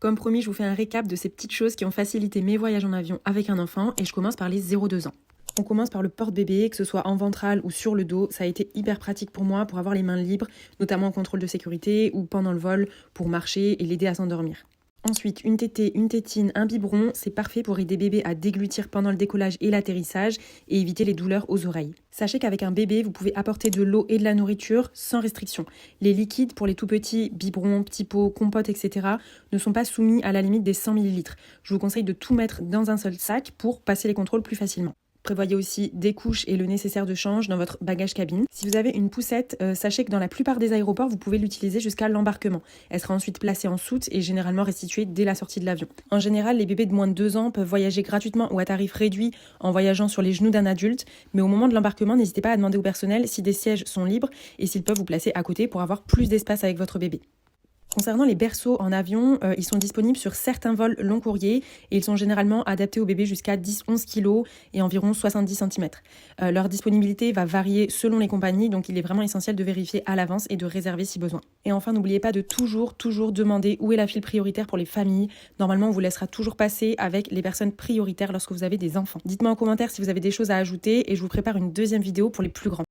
Comme promis, je vous fais un récap de ces petites choses qui ont facilité mes voyages en avion avec un enfant et je commence par les 0-2 ans. On commence par le porte-bébé, que ce soit en ventral ou sur le dos. Ça a été hyper pratique pour moi pour avoir les mains libres, notamment en contrôle de sécurité ou pendant le vol pour marcher et l'aider à s'endormir. Ensuite, une tétée, une tétine, un biberon, c'est parfait pour aider bébé à déglutir pendant le décollage et l'atterrissage et éviter les douleurs aux oreilles. Sachez qu'avec un bébé, vous pouvez apporter de l'eau et de la nourriture sans restriction. Les liquides pour les tout petits, biberons, petits pots, compotes, etc. ne sont pas soumis à la limite des 100 ml. Je vous conseille de tout mettre dans un seul sac pour passer les contrôles plus facilement. Prévoyez aussi des couches et le nécessaire de change dans votre bagage cabine. Si vous avez une poussette, sachez que dans la plupart des aéroports, vous pouvez l'utiliser jusqu'à l'embarquement. Elle sera ensuite placée en soute et généralement restituée dès la sortie de l'avion. En général, les bébés de moins de 2 ans peuvent voyager gratuitement ou à tarif réduit en voyageant sur les genoux d'un adulte, mais au moment de l'embarquement, n'hésitez pas à demander au personnel si des sièges sont libres et s'ils peuvent vous placer à côté pour avoir plus d'espace avec votre bébé. Concernant les berceaux en avion, ils sont disponibles sur certains vols long courrier et ils sont généralement adaptés aux bébés jusqu'à 10-11 kg et environ 70 cm. Leur disponibilité va varier selon les compagnies, donc il est vraiment essentiel de vérifier à l'avance et de réserver si besoin. Et enfin, n'oubliez pas de toujours demander où est la file prioritaire pour les familles. Normalement, on vous laissera toujours passer avec les personnes prioritaires lorsque vous avez des enfants. Dites-moi en commentaire si vous avez des choses à ajouter et je vous prépare une deuxième vidéo pour les plus grands.